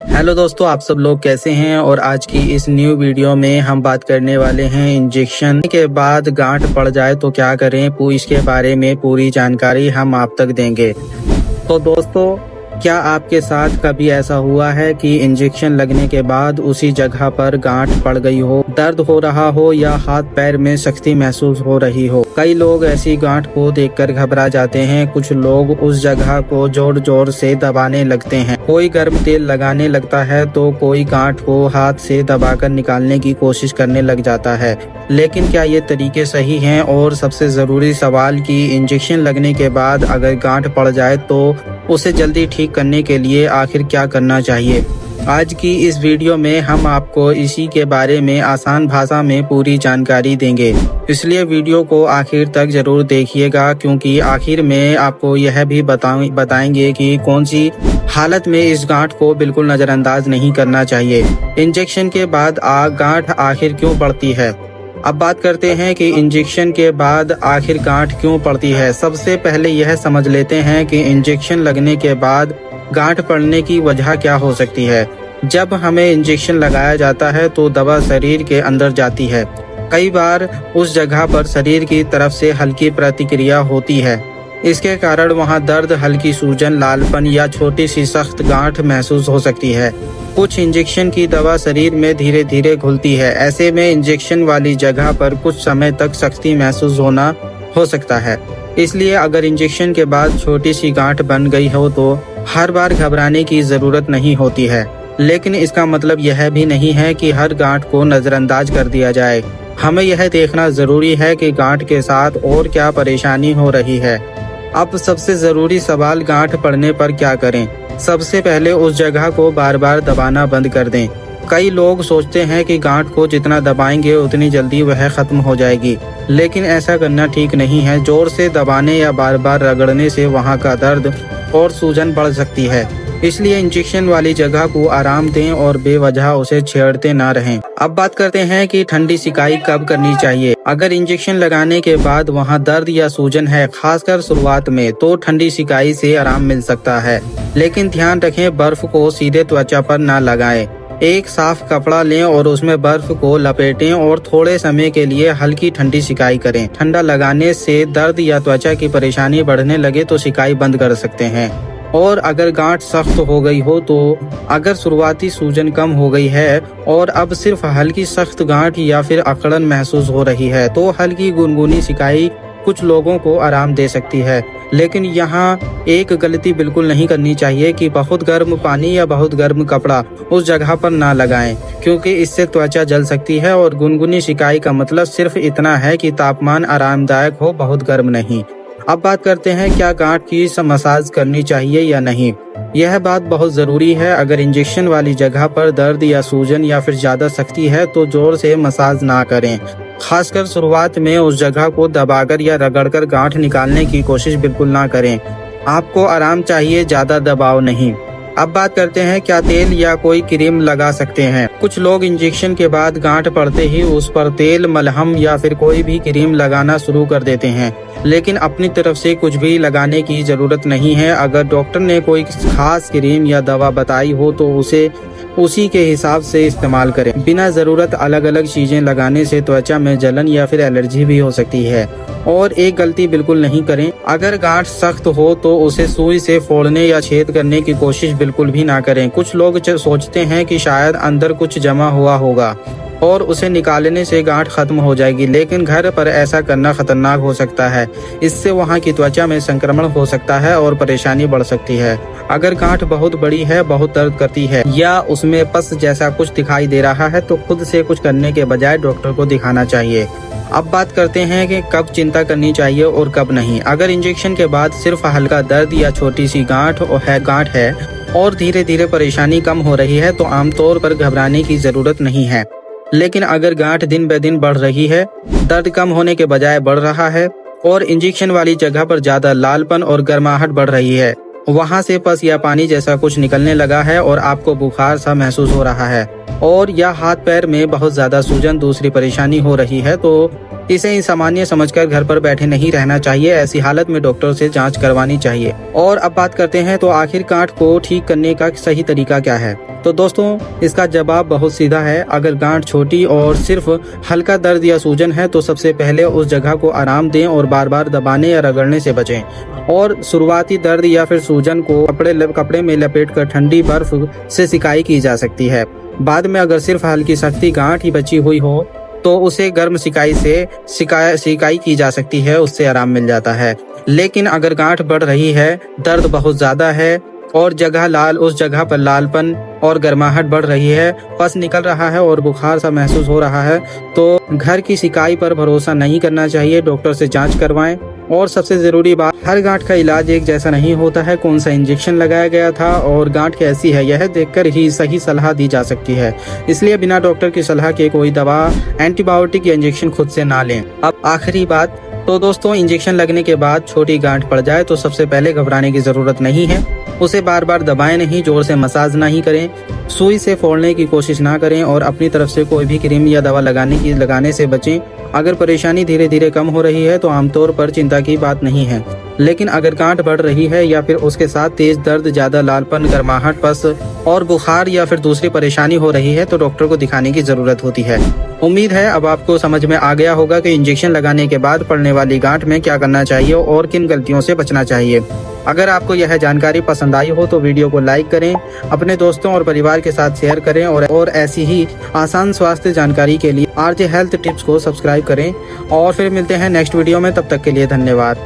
Hello दोस्तों, आप सब लोग कैसे हैं। और आज की इस न्यू वीडियो में हम बात करने वाले हैं इंजेक्शन के बाद गांठ पड़ जाए तो क्या करें। इसके बारे में पूरी जानकारी हम आप तक देंगे। तो दोस्तों, क्या आपके साथ कभी ऐसा हुआ है कि इंजेक्शन लगने के बाद उसी जगह पर गांठ पड़ गई हो, दर्द हो रहा हो या हाथ पैर में सख्ती महसूस हो रही हो। कई लोग ऐसी गांठ को देखकर घबरा जाते हैं। कुछ लोग उस जगह को जोर जोर से दबाने लगते हैं। कोई गर्म तेल लगाने लगता है तो कोई गांठ को हाथ से दबाकर निकालने की कोशिश करने लग जाता है। लेकिन क्या ये तरीके सही हैं? और सबसे जरूरी सवाल कि इंजेक्शन लगने के बाद अगर गांठ पड़ जाए तो उसे जल्दी ठीक करने के लिए आखिर क्या करना चाहिए। आज की इस वीडियो में हम आपको इसी के बारे में आसान भाषा में पूरी जानकारी देंगे, इसलिए वीडियो को आखिर तक जरूर देखिएगा, क्योंकि आखिर में आपको यह भी बताएंगे कि कौन सी हालत में इस गांठ को बिल्कुल नजरअंदाज नहीं करना चाहिए। इंजेक्शन के बाद गांठ आखिर क्यों पड़ती है। अब बात करते हैं कि इंजेक्शन के बाद आखिर गांठ क्यों पड़ती है। सबसे पहले यह समझ लेते हैं कि इंजेक्शन लगने के बाद गांठ पड़ने की वजह क्या हो सकती है। जब हमें इंजेक्शन लगाया जाता है तो दवा शरीर के अंदर जाती है। कई बार उस जगह पर शरीर की तरफ से हल्की प्रतिक्रिया होती है। इसके कारण वहां दर्द, हल्की सूजन, लालपन या छोटी सी सख्त गांठ महसूस हो सकती है। कुछ इंजेक्शन की दवा शरीर में धीरे धीरे घुलती है। ऐसे में इंजेक्शन वाली जगह पर कुछ समय तक सख्ती महसूस होना हो सकता है। इसलिए अगर इंजेक्शन के बाद छोटी सी गांठ बन गई हो तो हर बार घबराने की जरूरत नहीं होती है। लेकिन इसका मतलब यह भी नहीं है कि हर गांठ को नजरअंदाज कर दिया जाए। हमें यह देखना जरूरी है कि गांठ के साथ और क्या परेशानी हो रही है। अब सबसे जरूरी सवाल, गांठ पड़ने पर क्या करें। सबसे पहले उस जगह को बार बार दबाना बंद कर दें। कई लोग सोचते हैं कि गांठ को जितना दबाएंगे उतनी जल्दी वह खत्म हो जाएगी, लेकिन ऐसा करना ठीक नहीं है। जोर से दबाने या बार बार रगड़ने से वहां का दर्द और सूजन बढ़ सकती है। इसलिए इंजेक्शन वाली जगह को आराम दें और बेवजह उसे छेड़ते ना रहें। अब बात करते हैं कि ठंडी सिकाई कब करनी चाहिए। अगर इंजेक्शन लगाने के बाद वहां दर्द या सूजन है, खासकर शुरुआत में, तो ठंडी सिकाई से आराम मिल सकता है। लेकिन ध्यान रखें, बर्फ को सीधे त्वचा पर ना लगाएं। एक साफ कपड़ा लें और उसमें बर्फ को लपेटें और थोड़े समय के लिए हल्की ठंडी सिकाई करें। ठंडा लगाने से दर्द या त्वचा की परेशानी बढ़ने लगे तो सिकाई बंद कर सकते हैं। और अगर गांठ सख्त हो गई हो, तो अगर शुरुआती सूजन कम हो गई है और अब सिर्फ हल्की सख्त गांठ या फिर अकड़न महसूस हो रही है, तो हल्की गुनगुनी सिकाई कुछ लोगों को आराम दे सकती है। लेकिन यहाँ एक गलती बिल्कुल नहीं करनी चाहिए कि बहुत गर्म पानी या बहुत गर्म कपड़ा उस जगह पर ना लगाएं, क्योंकि इससे त्वचा जल सकती है। और गुनगुनी सिकाई का मतलब सिर्फ इतना है कि तापमान आरामदायक हो, बहुत गर्म नहीं। अब बात करते हैं, क्या गांठ की मसाज करनी चाहिए या नहीं। यह बात बहुत जरूरी है। अगर इंजेक्शन वाली जगह पर दर्द या सूजन या फिर ज्यादा सख्ती है तो जोर से मसाज ना करें। खासकर शुरुआत में उस जगह को दबाकर या रगड़कर गांठ निकालने की कोशिश बिल्कुल ना करें। आपको आराम चाहिए, ज्यादा दबाव नहीं। अब बात करते हैं, क्या तेल या कोई क्रीम लगा सकते हैं। कुछ लोग इंजेक्शन के बाद गांठ पड़ते ही उस पर तेल, मलहम या फिर कोई भी क्रीम लगाना शुरू कर देते हैं, लेकिन अपनी तरफ से कुछ भी लगाने की जरूरत नहीं है। अगर डॉक्टर ने कोई खास क्रीम या दवा बताई हो तो उसे उसी के हिसाब से इस्तेमाल करें। बिना जरूरत अलग अलग चीजें लगाने से त्वचा में जलन या फिर एलर्जी भी हो सकती है। और एक गलती बिल्कुल नहीं करें, अगर गांठ सख्त हो तो उसे सुई से फोड़ने या छेद करने की कोशिश बिल्कुल भी ना करें। कुछ लोग सोचते हैं कि शायद अंदर कुछ जमा हुआ होगा और उसे निकालने से गांठ खत्म हो जाएगी, लेकिन घर पर ऐसा करना खतरनाक हो सकता है। इससे वहां की त्वचा में संक्रमण हो सकता है और परेशानी बढ़ सकती है। अगर गांठ बहुत बड़ी है, बहुत दर्द करती है या उसमें पस जैसा कुछ दिखाई दे रहा है तो खुद से कुछ करने के बजाय डॉक्टर को दिखाना चाहिए। अब बात करते हैं कि कब चिंता करनी चाहिए और कब नहीं। अगर इंजेक्शन के बाद सिर्फ हल्का दर्द या छोटी सी गांठ है और धीरे धीरे परेशानी कम हो रही है तो आमतौर पर घबराने की जरूरत नहीं है। लेकिन अगर गांठ दिन ब दिन बढ़ रही है, दर्द कम होने के बजाय बढ़ रहा है और इंजेक्शन वाली जगह पर ज्यादा लालपन और गर्माहट बढ़ रही है, वहां से पस या पानी जैसा कुछ निकलने लगा है और आपको बुखार सा महसूस हो रहा है और या हाथ पैर में बहुत ज्यादा सूजन, दूसरी परेशानी हो रही है, तो इसे ही सामान्य समझकर घर पर बैठे नहीं रहना चाहिए। ऐसी हालत में डॉक्टर से जांच करवानी चाहिए। और अब बात करते हैं तो आखिर गांठ को ठीक करने का सही तरीका क्या है। तो दोस्तों, इसका जवाब बहुत सीधा है। अगर गांठ छोटी और सिर्फ हल्का दर्द या सूजन है तो सबसे पहले उस जगह को आराम दें और बार बार दबाने या रगड़ने से बचें। और शुरुआती दर्द या फिर सूजन को कपड़े में लपेटकर ठंडी बर्फ से सिकाई की जा सकती है। बाद में अगर सिर्फ हल्की सख्ती गांठ ही बची हुई हो तो उसे गर्म सिकाई से सिकाई की जा सकती है, उससे आराम मिल जाता है। लेकिन अगर गांठ बढ़ रही है, दर्द बहुत ज्यादा है और उस जगह पर लालपन और गर्माहट बढ़ रही है, पस निकल रहा है और बुखार सा महसूस हो रहा है, तो घर की सिकाई पर भरोसा नहीं करना चाहिए। डॉक्टर से जांच करवाएं। और सबसे जरूरी बात, हर गांठ का इलाज एक जैसा नहीं होता है। कौन सा इंजेक्शन लगाया गया था और गांठ कैसी है, यह देखकर ही सही सलाह दी जा सकती है। इसलिए बिना डॉक्टर की सलाह के कोई दवा, एंटीबायोटिक या इंजेक्शन खुद से ना लें। अब आखिरी बात, तो दोस्तों, इंजेक्शन लगने के बाद छोटी गांठ पड़ जाए तो सबसे पहले घबराने की जरूरत नहीं है। उसे बार बार दबाएं नहीं, जोर से मसाज नहीं करें, सुई से फोड़ने की कोशिश ना करें और अपनी तरफ से कोई भी क्रीम या दवा लगाने से बचें। अगर परेशानी धीरे धीरे कम हो रही है तो आमतौर पर चिंता की बात नहीं है। लेकिन अगर गांठ बढ़ रही है या फिर उसके साथ तेज दर्द, ज्यादा लालपन, गर्माहट, पस और बुखार या फिर दूसरी परेशानी हो रही है तो डॉक्टर को दिखाने की जरूरत होती है। उम्मीद है अब आपको समझ में आ गया होगा कि इंजेक्शन लगाने के बाद पड़ने वाली गांठ में क्या करना चाहिए और किन गलतियों से बचना चाहिए। अगर आपको यह जानकारी पसंद आई हो तो वीडियो को लाइक करें, अपने दोस्तों और परिवार के साथ शेयर करें और ऐसी ही आसान स्वास्थ्य जानकारी के लिए आरजे हेल्थ टिप्स को सब्सक्राइब करें। और फिर मिलते हैं नेक्स्ट वीडियो में, तब तक के लिए धन्यवाद।